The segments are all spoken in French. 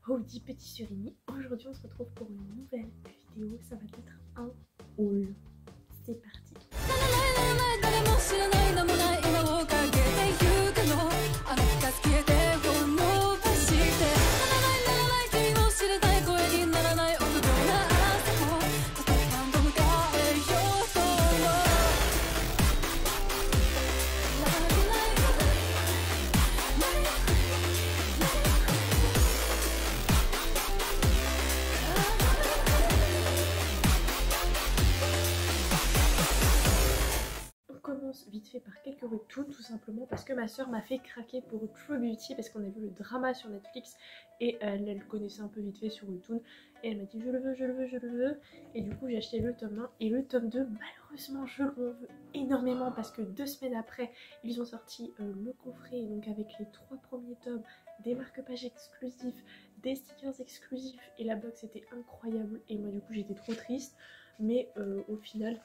Howdy Petit Surimi. Aujourd'hui on se retrouve pour une nouvelle vidéo, ça va être un haul. C'est parti. Vite fait par quelques webtoons, tout simplement parce que ma soeur m'a fait craquer pour True Beauty parce qu'on a vu le drama sur Netflix et elle connaissait un peu vite fait sur webtoon et elle m'a dit je le veux, je le veux, je le veux, et du coup j'ai acheté le tome 1 et le tome 2 malheureusement je le veux énormément parce que 2 semaines après ils ont sorti le coffret, donc avec les 3 premiers tomes, des marque-pages exclusifs, des stickers exclusifs et la box était incroyable et moi du coup j'étais trop triste, mais au final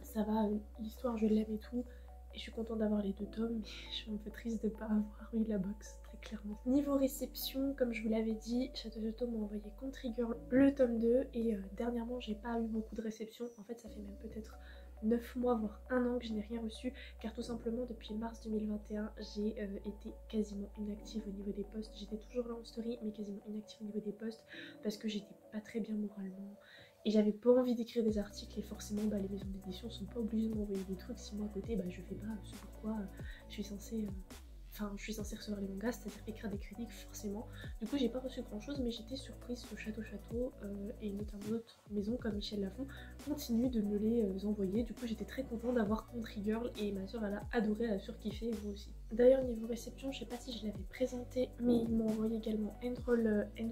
ça va, l'histoire je l'aime et tout, et je suis contente d'avoir les 2 tomes, mais je suis un peu triste de ne pas avoir eu la box, très clairement. Niveau réception, comme je vous l'avais dit, Château Château m'a envoyé Country Girl le tome 2, et dernièrement j'ai pas eu beaucoup de réception, en fait ça fait même peut-être 9 mois voire 1 an que je n'ai rien reçu, car tout simplement depuis mars 2021 j'ai été quasiment inactive au niveau des posts. J'étais toujours là en story mais quasiment inactive au niveau des posts parce que j'étais pas très bien moralement et j'avais pas envie d'écrire des articles, et forcément les maisons d'édition sont pas obligées de m'envoyer des trucs si moi à côté je fais pas ce pourquoi je suis censée recevoir les mangas, c'est-à-dire écrire des critiques forcément. Du coup j'ai pas reçu grand chose, mais j'étais surprise que Château Château et notamment d'autres maisons comme Michel Lafon continuent de me les envoyer. Du coup j'étais très contente d'avoir Country Girl et ma soeur elle a adoré, elle a surkiffé, et vous aussi. D'ailleurs niveau réception, je sais pas si je l'avais présenté, mais ils m'ont envoyé également End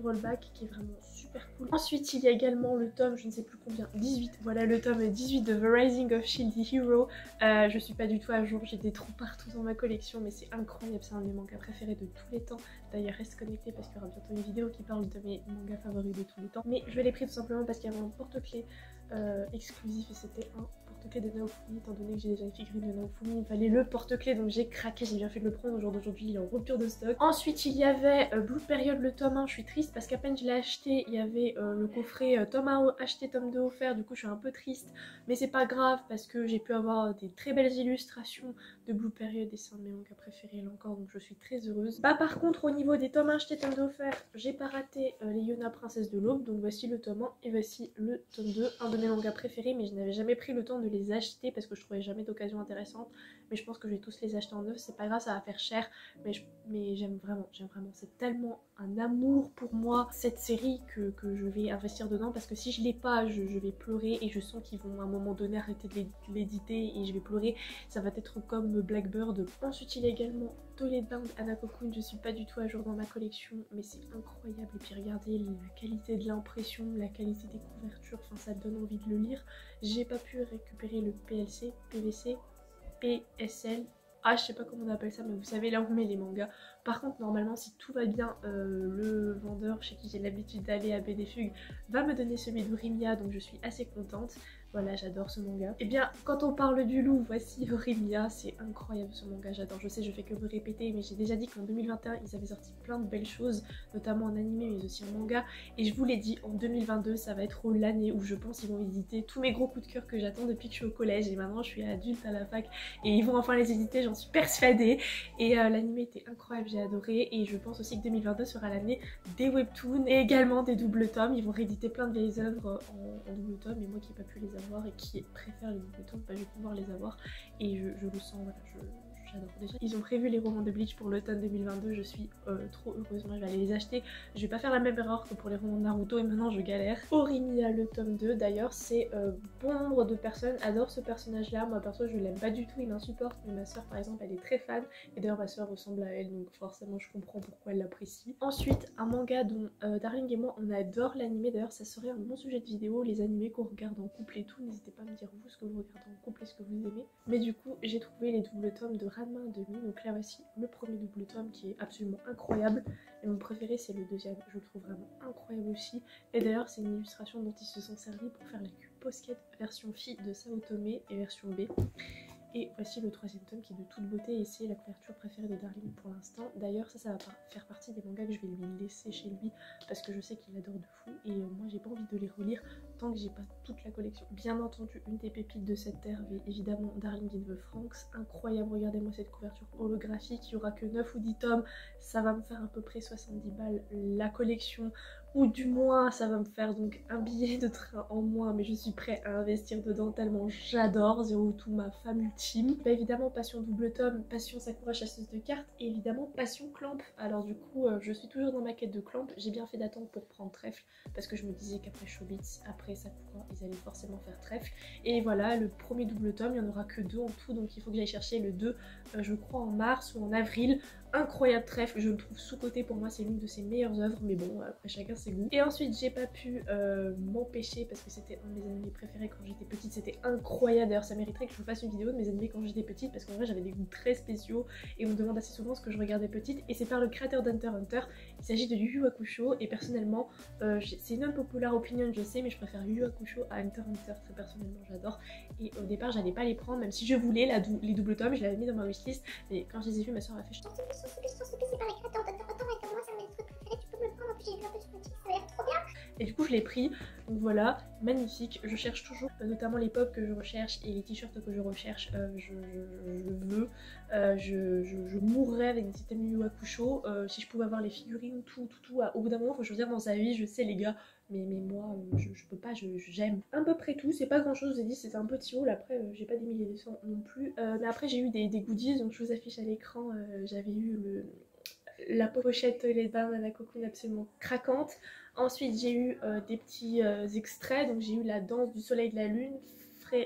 Rollback qui est vraiment super cool. Ensuite il y a également le tome, je ne sais plus combien, 18, voilà le tome 18 de The Rising of Shield Hero. Je suis pas du tout à jour, j'ai des trous partout dans ma collection, mais c'est incroyable, c'est un de mes mangas préférés de tous les temps. D'ailleurs reste connecté parce qu'il y aura bientôt une vidéo qui parle de mes mangas favoris de tous les temps. Mais je l'ai pris tout simplement parce qu'il y avait un porte-clés exclusif et c'était un porte-clés de Naofumi, étant donné que j'ai déjà une figurine de Naofumi, il fallait le porte-clés, donc j'ai craqué, j'ai bien fait de le prendre. Au jour d'aujourd'hui il est en rupture de stock. Ensuite il y avait Blue Period le tome 1, je suis triste parce qu'à peine je l'ai acheté, il y avait le coffret tome 1 acheté, tome 2 offert, du coup je suis un peu triste, mais c'est pas grave parce que j'ai pu avoir des très belles illustrations de Blue Period et c'est un de mes mangas préférés là encore, donc je suis très heureuse. Par contre au niveau des tomes 1 achetés, tome 2 offert, j'ai pas raté les Yona Princesse de l'Aube, donc voici le tome 1 et voici le tome 2, un de mes mangas préférés, mais je n'avais jamais pris le temps de les acheter parce que je trouvais jamais d'occasion intéressante, mais je pense que je vais tous les acheter en neuf, c'est pas grave, ça va faire cher, mais j'aime vraiment, c'est tellement un amour pour moi cette série que je vais investir dedans, parce que si je l'ai pas je vais pleurer et je sens qu'ils vont à un moment donné arrêter de l'éditer et je vais pleurer, ça va être comme Blackbird. Ensuite il y a également Toledbound Hanako-kun, je suis pas du tout à jour dans ma collection mais c'est incroyable, et puis regardez la qualité de l'impression, la qualité des couvertures, enfin ça donne envie de le lire. J'ai pas pu récupérer le PLC, PVC, PSL, je sais pas comment on appelle ça, mais vous savez là où on met les mangas. Par contre normalement si tout va bien, le vendeur chez qui j'ai l'habitude d'aller à BD Fugue va me donner celui d'Orimiya, donc je suis assez contente. Voilà, j'adore ce manga. Et bien quand on parle du loup, voici Orimiya, c'est incroyable ce manga, j'adore. Je sais, je fais que me répéter, mais j'ai déjà dit qu'en 2021 ils avaient sorti plein de belles choses, notamment en animé mais aussi en manga, et je vous l'ai dit, en 2022 ça va être l'année où je pense ils vont éditer tous mes gros coups de cœur que j'attends depuis que je suis au collège, et maintenant je suis adulte à la fac et ils vont enfin les éditer, j'en suis persuadée. Et l'anime était incroyable, j'ai adoré, et je pense aussi que 2022 sera l'année des webtoons et également des doubles tomes. Ils vont rééditer plein de vieilles œuvres en double tome, et moi qui n'ai pas pu les avoir et qui préfère les double tomes, je vais pouvoir les avoir, et je le sens, voilà, j'adore. Déjà ils ont prévu les romans de Bleach pour l'automne 2022, je suis trop heureuse, moi je vais aller les acheter. Je vais pas faire la même erreur que pour les romans de Naruto et maintenant je galère. Orimiya le tome 2 d'ailleurs, c'est bon nombre de personnes adorent ce personnage là, moi perso je l'aime pas du tout, il m'insupporte, mais ma soeur par exemple elle est très fan, et d'ailleurs ma soeur ressemble à elle donc forcément je comprends pourquoi elle l'apprécie. Ensuite un manga dont Darling et moi on adore l'animé, d'ailleurs ça serait un bon sujet de vidéo, les animés qu'on regarde en couple et tout, n'hésitez pas à me dire vous ce que vous regardez en couple et ce que vous aimez. Mais du coup j'ai trouvé les doubles tomes de Ranma 1/2, donc là voici le premier double tome qui est absolument incroyable, et mon préféré c'est le deuxième, je le trouve vraiment incroyable aussi, et d'ailleurs c'est une illustration dont ils se sont servis pour faire la cube posket version fille de Sao Tomé et version B. Et voici le 3e tome qui est de toute beauté et c'est la couverture préférée de Darling pour l'instant. D'ailleurs ça va faire partie des mangas que je vais lui laisser chez lui parce que je sais qu'il adore de fou et moi j'ai pas envie de les relire tant que j'ai pas toute la collection. Bien entendu, une des pépites de cette terre est évidemment Darling in the Franxx. Incroyable, regardez-moi cette couverture holographique, il y aura que 9 ou 10 tomes, ça va me faire à peu près 70 balles la collection, ou du moins ça va me faire donc un billet de train en moins, mais je suis prêt à investir dedans tellement j'adore, Zero To ma femme ultime. Bah évidemment Passion double tome, Passion Sakura chasseuse de cartes et évidemment Passion Clamp. Alors du coup je suis toujours dans ma quête de Clamp, j'ai bien fait d'attendre pour prendre Trèfle parce que je me disais qu'après Chobits, après Sakura, ils allaient forcément faire Trèfle. Et voilà, le premier double tome, il n'y en aura que 2 en tout, donc il faut que j'aille chercher le 2, je crois en mars ou en avril. Incroyable Trèfle, je le trouve sous-côté, pour moi c'est l'une de ses meilleures œuvres, mais bon après chacun ses goûts. Et ensuite j'ai pas pu m'empêcher parce que c'était un de mes animés préférés quand j'étais petite, c'était incroyable. D'ailleurs ça mériterait que je vous fasse une vidéo de mes animés quand j'étais petite parce qu'en vrai j'avais des goûts très spéciaux et on me demande assez souvent ce que je regardais petite, et c'est par le créateur d'Hunter x Hunter. Il s'agit de Yu Yu Hakusho et personnellement c'est une unpopular opinion je sais, mais je préfère Yu Yu Hakusho à Hunter x Hunter, très personnellement j'adore. Et au départ j'allais pas les prendre même si je voulais les doubles tomes, je l'avais mis dans ma wishlist, mais quand je les ai vus ma soeur a fait et du coup je l'ai pris, donc voilà, magnifique. Je cherche toujours notamment les pop que je recherche et les t-shirts que je recherche, je veux, je mourrais avec des systèmes Yu Yu Hakusho. Si je pouvais avoir les figurines, tout, au bout d'un moment faut choisir dans sa vie, je sais les gars, mais moi je peux pas, j'aime à peu près tout, c'est pas grand chose, je vous ai dit c'était un petit haul, après j'ai pas des milliers de cents non plus, mais après j'ai eu des goodies, donc je vous affiche à l'écran, j'avais eu la pochette Toilet Banana Cocoon absolument craquante. Ensuite j'ai eu des petits extraits, donc j'ai eu La danse du soleil et de la lune,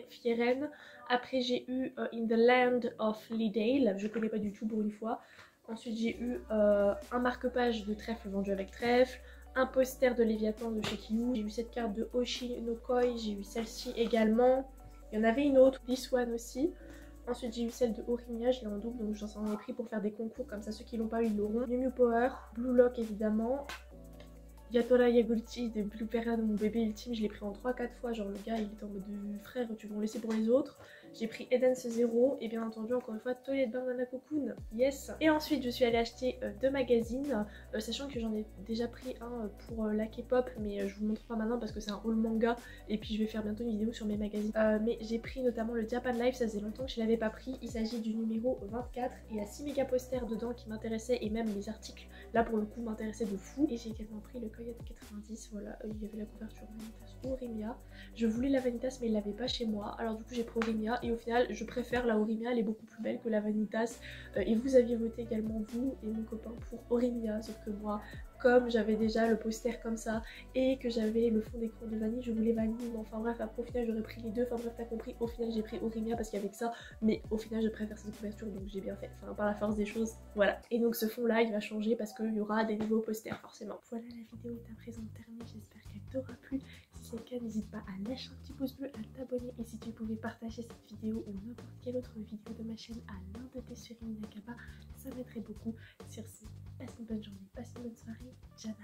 Fieren. Après j'ai eu In the Land of Leedale, je connais pas du tout pour une fois. Ensuite j'ai eu un marque-page de Trèfle vendu avec Trèfle, un poster de Léviathan de chez Kiyu, j'ai eu cette carte de Oshi no Koi, j'ai eu celle-ci également. Il y en avait une autre, This One aussi. Ensuite j'ai eu celle de Horimiya, je l'ai en double donc j'en ai pris pour faire des concours comme ça, ceux qui l'ont pas eu ils l'auront. Mew Mew Power, Blue Lock évidemment, Yatora Yagulchi de Blue Pera de mon bébé ultime, je l'ai pris en 3-4 fois, genre le gars il était en mode frère tu vas en laisser pour les autres. J'ai pris Edence Zero et bien entendu encore une fois Toilet Banana Cocoon, yes. Et ensuite je suis allée acheter 2 magazines, sachant que j'en ai déjà pris un pour la K-pop, mais je vous montre pas maintenant parce que c'est un haul manga et puis je vais faire bientôt une vidéo sur mes magazines. Mais j'ai pris notamment le Japan Life, ça faisait longtemps que je l'avais pas pris, il s'agit du numéro 24, il y a 6 méga posters dedans qui m'intéressaient et même les articles là pour le coup m'intéressaient de fou. Et j'ai également pris le Coyote 90, voilà, il y avait la couverture Vanitas Horimiya. Je voulais la Vanitas mais il l'avait pas chez moi, alors du coup j'ai pris Horimiya et au final je préfère la Horimiya, elle est beaucoup plus belle que la Vanitas. Et vous aviez voté également vous et mon copain pour Horimiya, sauf que moi comme j'avais déjà le poster comme ça et que j'avais le fond d'écran de Vanille, je voulais Vanille, mais enfin bref, après au final j'aurais pris les deux, enfin bref t'as compris, au final j'ai pris Horimiya parce qu'il y avait que ça, mais au final je préfère cette couverture donc j'ai bien fait, enfin par la force des choses, voilà. Et donc ce fond là il va changer parce qu'il y aura des nouveaux posters forcément. Voilà, la vidéo est à présent terminée, j'espère qu'elle t'aura plu. Si c'est le cas, n'hésite pas à lâcher un petit pouce bleu, à t'abonner et si tu pouvais partager cette vidéo ou n'importe quelle autre vidéo de ma chaîne à l'un de tes Surimi Nakaba, ça m'aiderait beaucoup. Sur ce, passe une bonne journée, passe une bonne soirée, Jana.